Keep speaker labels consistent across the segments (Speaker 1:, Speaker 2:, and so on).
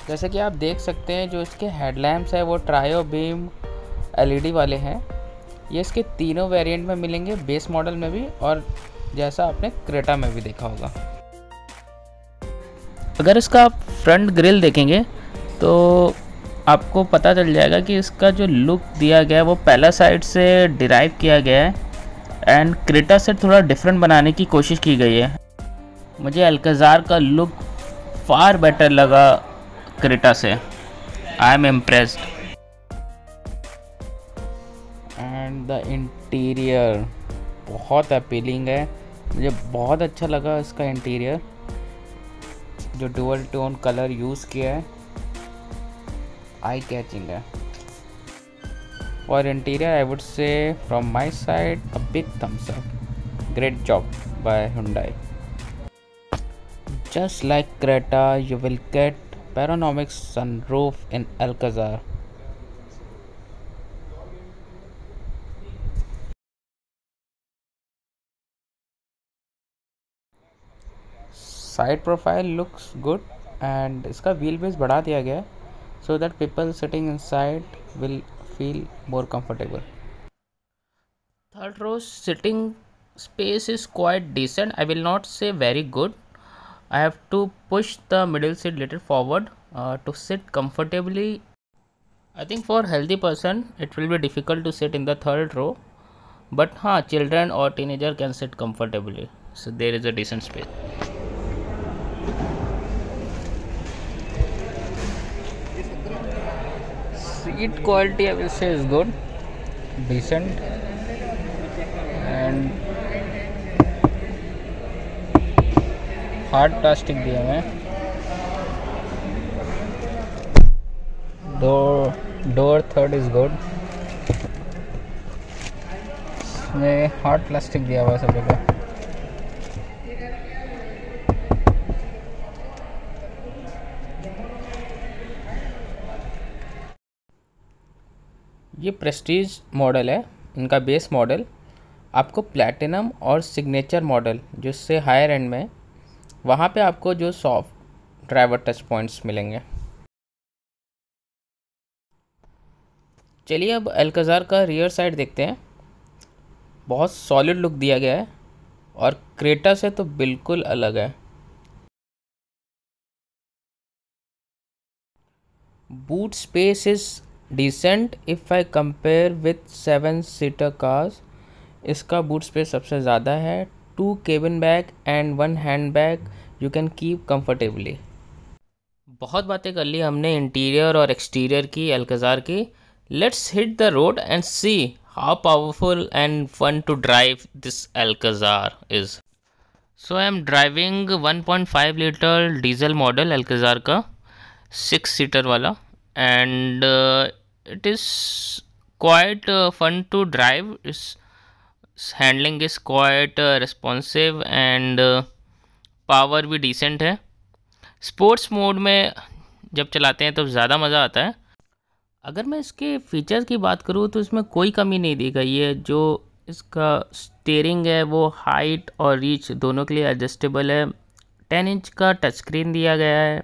Speaker 1: जैसे कि आप देख सकते हैं जो इसके हेडलैम्प्स है वो ट्रायो बीम एलईडी वाले हैं। ये इसके तीनों वेरिएंट में मिलेंगे, बेस मॉडल में भी और जैसा आपने क्रेटा में भी देखा होगा। अगर इसका आप फ्रंट ग्रिल देखेंगे तो आपको पता चल जाएगा कि इसका जो लुक दिया गया है वो पहला साइड से डिराइव किया गया है एंड क्रेटा से थोड़ा डिफरेंट बनाने की कोशिश की गई है। मुझे अल्काज़ार का लुक फार बेटर लगा क्रेटा से। I am impressed. And the interior बहुत अपीलिंग है, मुझे बहुत अच्छा लगा इसका इंटीरियर। जो डुअल टोन कलर यूज़ किया है आई कैचिंग है। For interior I would say from my side a big thumbs up. Great job by Hyundai। Just like Creta, you will get panoramic sunroof in Alcazar. Side profile looks good and इसका wheel base बढ़ा दिया गया है so that people sitting inside will feel more comfortable. Third row sitting space is quite decent. I will not say very good. I have to push the middle seat little forward to sit comfortably. I think for healthy person it will be difficult to sit in the third row, but children or teenager can sit comfortably. So there is a decent space. Seat quality I will say is good, decent, and hard plastic दिया है। Door third is good। इसमें hard plastic दिया हुआ है सभी का। ये Prestige model है, इनका बेस मॉडल। आपको प्लैटिनम और सिग्नेचर मॉडल जो इससे हायर एंड में, वहाँ पे आपको जो सॉफ्ट ड्राइवर टच पॉइंट्स मिलेंगे। चलिए अब अल्काज़ार का रियर साइड देखते हैं। बहुत सॉलिड लुक दिया गया है और क्रेटा से तो बिल्कुल अलग है। Boot space is decent if I compare with seven seater cars. इसका बूट स्पेस सबसे ज़्यादा है। 2 cabin bag and 1 hand bag you can keep comfortably. बहुत बातें कर ली हमने इंटीरियर और एक्सटीरियर की अल्काज़ार की। Let's hit the road and see how powerful and fun to drive this Alcazar is. So I am driving 1.5 litre diesel model Alcazar का, 6 seater वाला, and it is quite fun to drive. Its handling is quite responsive and power भी decent है। Sports mode में जब चलाते हैं तो ज़्यादा मज़ा आता है। अगर मैं इसके फीचर्स की बात करूँ तो इसमें कोई कमी नहीं दी गई है। जो इसका स्टीयरिंग है वो हाइट और रीच दोनों के लिए एडजस्टेबल है। 10 इंच का टच स्क्रीन दिया गया है।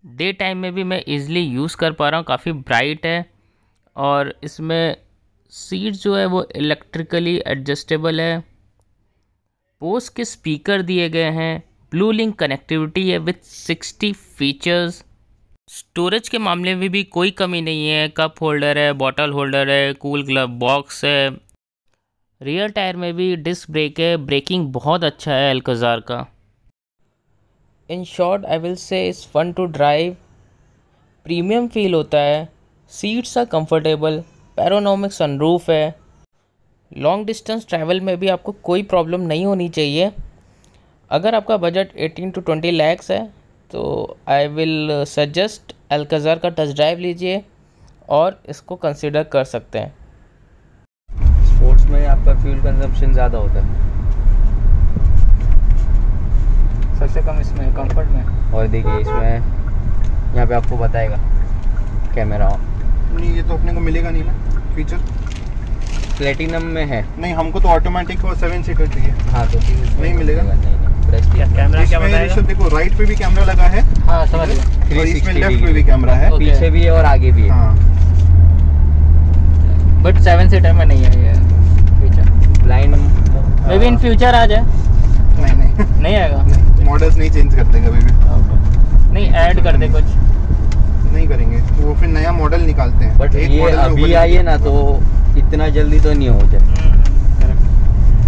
Speaker 1: डे टाइम में भी मैं इजीली यूज़ कर पा रहा हूँ, काफ़ी ब्राइट है। और इसमें सीट जो है वो इलेक्ट्रिकली एडजस्टेबल है। बोस के स्पीकर दिए गए हैं। ब्लू लिंक कनेक्टिविटी है विथ 60 फीचर्स। स्टोरेज के मामले में भी कोई कमी नहीं है। कप होल्डर है, बॉटल होल्डर है, कूल ग्लव बॉक्स है। रियर टायर में भी डिस्क ब्रेक है। ब्रेकिंग बहुत अच्छा है अल्काज़ार का। In short I will say is fun to drive, premium feel होता है, seats are comfortable, panoramic sunroof है। लॉन्ग डिस्टेंस ट्रैवल में भी आपको कोई प्रॉब्लम नहीं होनी चाहिए। अगर आपका बजट 18 to 20 lakhs है तो आई विल सजेस्ट अल्काज़ार का टेस्ट ड्राइव लीजिए और इसको कंसिडर कर सकते हैं।
Speaker 2: स्पोर्ट्स में आपका फ्यूल कंजम्पशन ज़्यादा होता है, सबसे कम इसमें कंफर्ट में। और देखिए इसमें यहाँ पे आपको बताएगा कैमरा
Speaker 3: नहीं, ये तो अपने को मिलेगा नहीं ना फीचर।
Speaker 2: प्लेटिनम में है।
Speaker 3: नहीं, हमको तो ऑटोमेटिक और 7 सीटर चाहिए।
Speaker 2: हाँ तो
Speaker 3: नहीं मिलेगा।
Speaker 2: नहीं फुल एचडी।
Speaker 4: कैमरा क्या बताएगा?
Speaker 3: ऋषभ देखो राइट पे भी कैमरा लगा है
Speaker 1: हाँ समझ गया।
Speaker 3: और इसमें
Speaker 2: 360
Speaker 3: लेफ्ट पे भी कैमरा है।
Speaker 1: Okay.
Speaker 2: पीछे भी है और आगे भी है।
Speaker 3: हाँ
Speaker 1: बट 7 सीटर में नहीं है ये feature.
Speaker 2: Blind
Speaker 1: may be in future आ जाए।
Speaker 3: नहीं
Speaker 1: नहीं आएगा।
Speaker 3: मॉडल्स नहीं चेंज करते कभी भी,
Speaker 1: नहीं ऐड कर दे कुछ।
Speaker 3: नहीं करेंगे वो फिर नया मॉडल निकालते हैं।
Speaker 2: बट
Speaker 3: एक
Speaker 2: ये
Speaker 3: model में
Speaker 2: अभी
Speaker 3: ऊपर-
Speaker 2: आई है ना, तो इतना जल्दी तो नहीं हो जाए।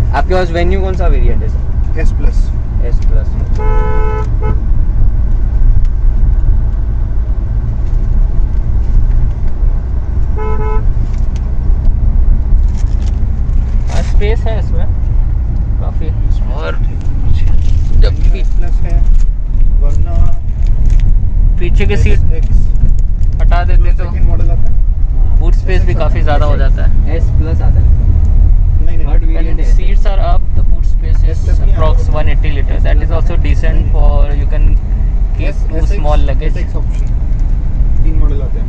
Speaker 2: आपके पास वेन्यू कौन सा वेरिएंट है sir?
Speaker 3: S plus.
Speaker 2: S plus.
Speaker 1: Space है इसमें काफी। और जब भी
Speaker 3: S प्लस है, वरना
Speaker 1: पीछे के सीट
Speaker 3: SX
Speaker 1: हटा देते तो
Speaker 3: सेकंड मॉडल आता है।
Speaker 1: बूट स्पेस भी काफी ज्यादा हो जाता है।
Speaker 2: एस प्लस आता है।
Speaker 3: नहीं
Speaker 2: थर्ड
Speaker 3: नहीं
Speaker 2: वेरिएंट
Speaker 1: When
Speaker 2: है।
Speaker 1: seats are up, the boot space is approx 180 liter. That is also decent for you can keep two small luggage.
Speaker 3: SX option 3 model आते हैं।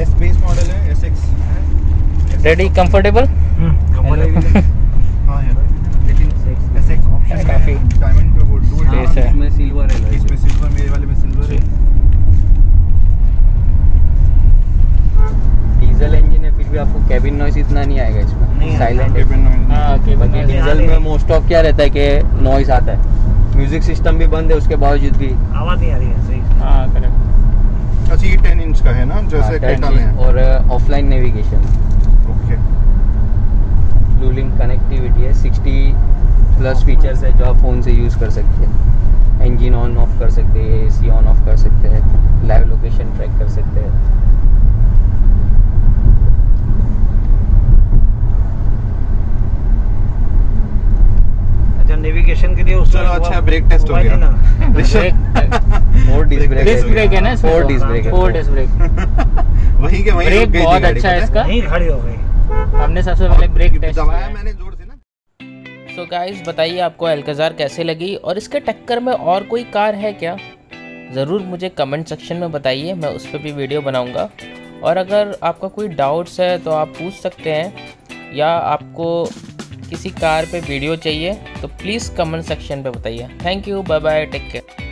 Speaker 3: S बेस मॉडल है, SX है।
Speaker 1: Ready, comfortable?
Speaker 3: हाँ है, लेकिन SX option है,
Speaker 1: काफी
Speaker 3: diamond पे वो डुअल
Speaker 1: Space है।
Speaker 2: इसमें सिल्वर है।
Speaker 3: इसमें सिल्वर, मेरे वाले में सिल्वर है।
Speaker 2: डीजल इंजन है, फिर भी आपको कैबिन नॉइस इतना नहीं आएगा इसमें। साइलेंट है।
Speaker 1: हाँ केबल
Speaker 2: बाकी डीजल में मोस्ट ऑफ क्या रहता है कि नॉइस आता है। म्यूजिक सिस्टम भी बंद है, उसके बावजूद भी
Speaker 4: आवाज नहीं आ रही है सही।
Speaker 1: हाँ करेक्ट।
Speaker 3: अच्छा ये 10 इंच का है ना, जैसे क्रेटा में है।
Speaker 2: और offline navigation,
Speaker 3: okay.
Speaker 2: Blue link connectivity है, 60+ फीचर्स है जो आप फ़ोन से यूज़ कर सकते हैं। इंजन ऑन ऑफ कर सकते हैं, एसी ऑन ऑफ कर सकते हैं, लाइव लोकेशन ट्रैक कर सकते हैं।
Speaker 4: अच्छा नेविगेशन के लिए उस
Speaker 3: चलो अच्छा ब्रेक टेस्ट हो गया।
Speaker 2: Four disc brake
Speaker 1: disc brake है ना इसमें?
Speaker 2: 4 डिस्क ब्रेक है।
Speaker 1: 4 डिस्क ब्रेक।
Speaker 3: वहीं के वहीं रुक
Speaker 1: ब्रेक
Speaker 3: गई थी
Speaker 1: बहुत
Speaker 3: गाड़ी,
Speaker 1: अच्छा है
Speaker 3: पता
Speaker 1: इसका।
Speaker 4: नहीं खड़ी हो गई।
Speaker 1: हमने सबसे पहले ब्रेक टेस्ट
Speaker 3: दबाया
Speaker 1: किया।
Speaker 3: मैंने जोर से ना।
Speaker 1: सो गाइस बताइए आपको अल्काज़ार कैसे लगी और इसके टक्कर में और कोई कार है क्या? ज़रूर मुझे कमेंट सेक्शन में बताइए, मैं उस पर भी वीडियो बनाऊंगा। और अगर आपका कोई डाउट्स है तो आप पूछ सकते हैं, या आपको किसी कार पे वीडियो चाहिए तो प्लीज़ कमेंट सेक्शन पे बताइए। Thank you, bye bye, take care.